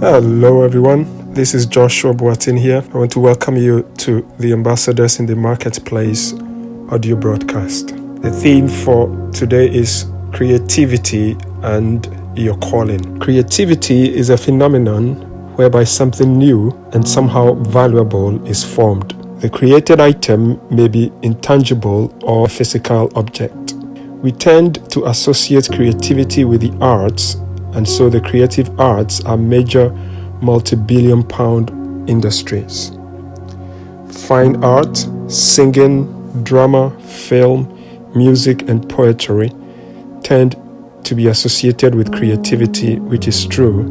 Hello everyone, this is Joshua Boateng here. I want to welcome you to the Ambassadors in the Marketplace audio broadcast. The theme for today is creativity and your calling. Creativity is a phenomenon whereby something new and somehow valuable is formed. The created item may be intangible or a physical object. We tend to associate creativity with the arts, and so the creative arts are major multi-billion-pound industries. Fine art, singing, drama, film, music, and poetry tend to be associated with creativity, which is true,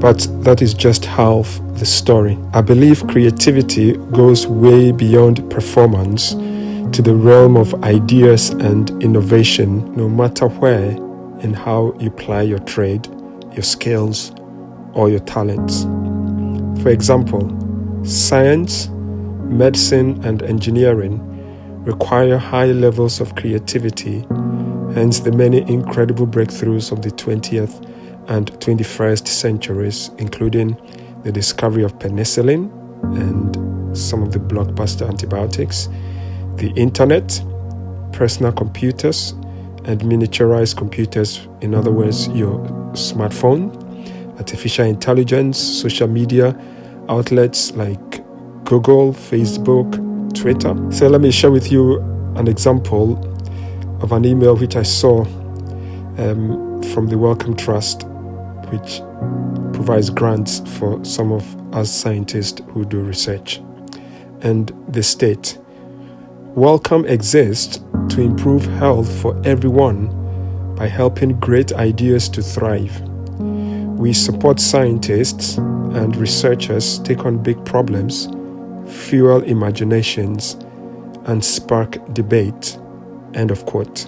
but that is just half the story. I believe creativity goes way beyond performance to the realm of ideas and innovation, no matter where and how you ply your trade, your skills, or your talents. For example, science, medicine, and engineering require high levels of creativity, hence the many incredible breakthroughs of the 20th and 21st centuries, including the discovery of penicillin and some of the blockbuster antibiotics, the internet, personal computers, and miniaturized computers, in other words, your smartphone, artificial intelligence, social media outlets like Google, Facebook, Twitter. So let me share with you an example of an email which I saw from the Wellcome Trust, which provides grants for some of us scientists who do research. And they state, Wellcome exists to improve health for everyone by helping great ideas to thrive. We support scientists and researchers take on big problems, fuel imaginations, and spark debate. End of quote.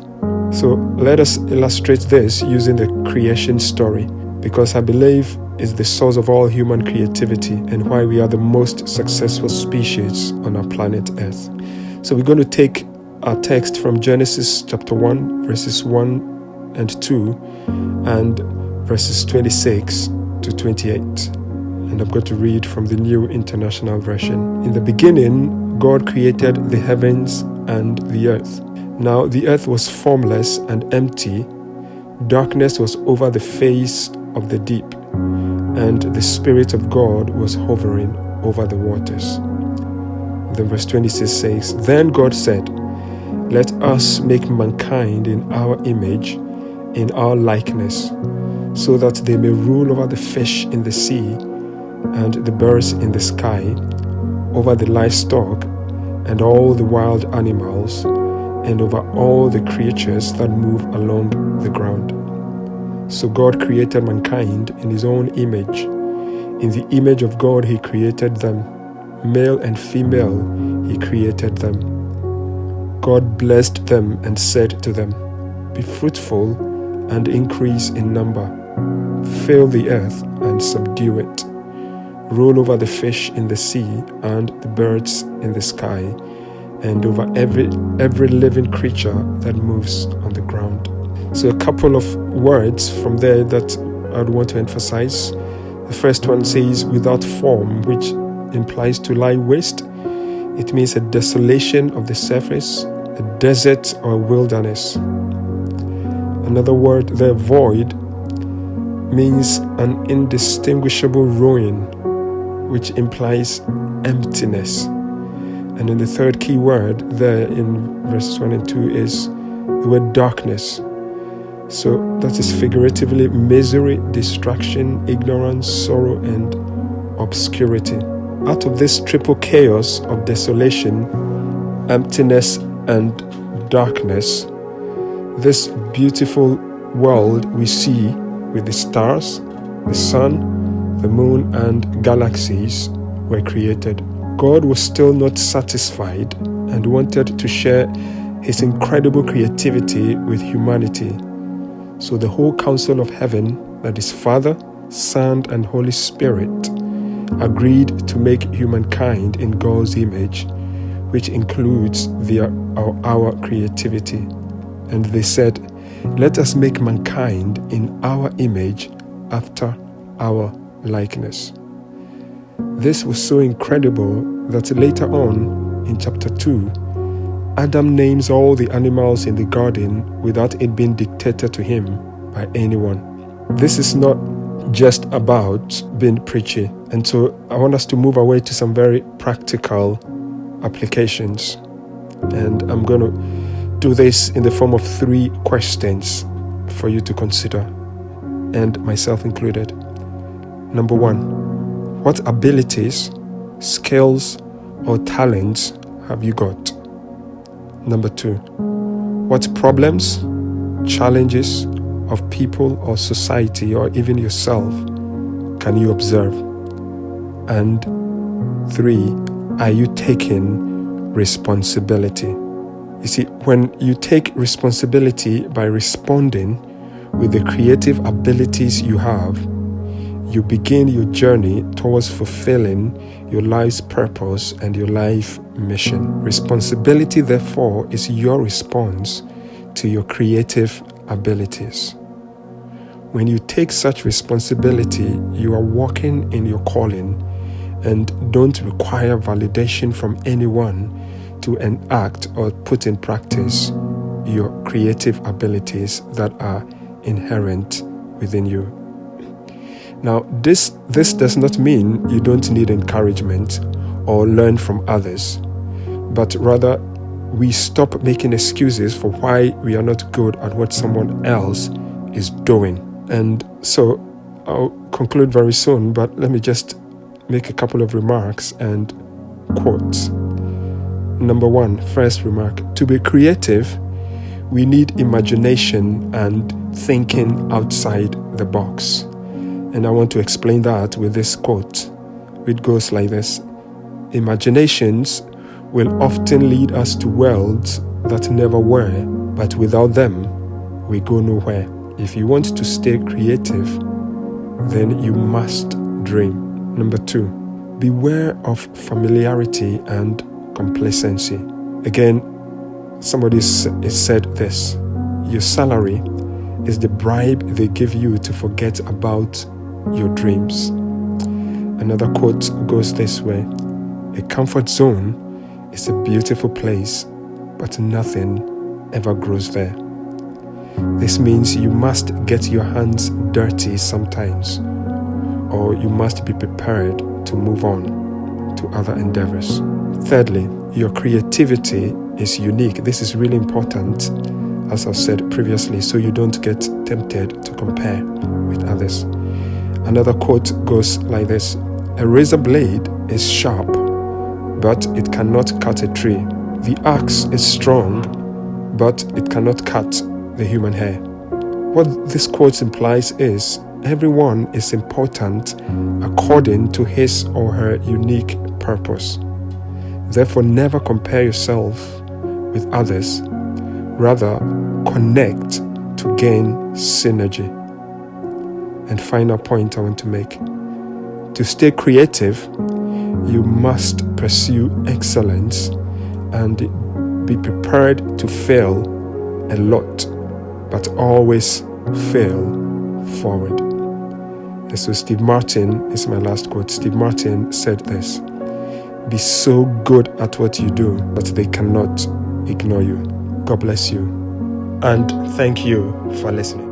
So let us illustrate this using the creation story, because I believe it's the source of all human creativity and why we are the most successful species on our planet Earth. So we're going to take our text from Genesis chapter 1, verses 1 and 2, and verses 26 to 28. And I'm going to read from the New International Version. In the beginning, God created the heavens and the earth. Now the earth was formless and empty. Darkness was over the face of the deep, and the Spirit of God was hovering over the waters. Then verse 26 says, Then God said, Let us make mankind in our image, in our likeness, so that they may rule over the fish in the sea and the birds in the sky, over the livestock and all the wild animals, and over all the creatures that move along the ground. So God created mankind in his own image. In the image of God he created them. Male and female he created them. God blessed them and said to them, Be fruitful and increase in number. Fill the earth and subdue it. Rule over the fish in the sea and the birds in the sky, and over every living creature that moves on the ground. So a couple of words from there that I'd want to emphasize. The first one says without form, which implies to lie waste. It means a desolation of the surface, a desert or a wilderness. Another word there, void, means an indistinguishable ruin, which implies emptiness. And then the third key word there in verses 1 and 2 is the word darkness. So that is figuratively misery, distraction, ignorance, sorrow, and obscurity. Out of this triple chaos of desolation, emptiness, and darkness, this beautiful world we see with the stars, the sun, the moon, and galaxies were created. God was still not satisfied and wanted to share his incredible creativity with humanity. So the whole council of heaven, that is Father, Son, and Holy Spirit, agreed to make humankind in God's image, which includes our creativity. And they said, Let us make mankind in our image after our likeness. This was so incredible that later on in chapter 2, Adam names all the animals in the garden without it being dictated to him by anyone. This is not just about being preachy. And so I want us to move away to some very practical applications. And I'm going to do this in the form of 3 questions for you to consider, and myself included. Number 1, what abilities, skills, or talents have you got? Number 2, what problems, challenges of people or society or even yourself can you observe? And 3, are you taking responsibility? You see, when you take responsibility by responding with the creative abilities you have, you begin your journey towards fulfilling your life's purpose and your life mission. Responsibility, therefore, is your response to your creative abilities. When you take such responsibility, you are walking in your calling and don't require validation from anyone to enact or put in practice your creative abilities that are inherent within you. Now, this does not mean you don't need encouragement or learn from others, but rather we stop making excuses for why we are not good at what someone else is doing. And so I'll conclude very soon, but let me just make a couple of remarks and quotes. Number 1, first remark, to be creative, we need imagination and thinking outside the box. And I want to explain that with this quote. It goes like this: imaginations will often lead us to worlds that never were, but without them, we go nowhere. If you want to stay creative, then you must dream. Number 2, beware of familiarity and complacency. Again, somebody said this: your salary is the bribe they give you to forget about your dreams. Another quote goes this way: a comfort zone is a beautiful place, but nothing ever grows there. This means you must get your hands dirty sometimes, or you must be prepared to move on to other endeavors. Thirdly, your creativity is unique. This is really important, as I've said previously, so you don't get tempted to compare with others. Another quote goes like this: a razor blade is sharp, but it cannot cut a tree. The axe is strong, but it cannot cut the human hair. What this quote implies is everyone is important according to his or her unique purpose. Therefore, never compare yourself with others. Rather, connect to gain synergy. And final point I want to make: to stay creative, you must pursue excellence and be prepared to fail a lot, but always fail forward. And so Steve Martin is my last quote. Steve Martin said this: be so good at what you do that they cannot ignore you. God bless you, and thank you for listening.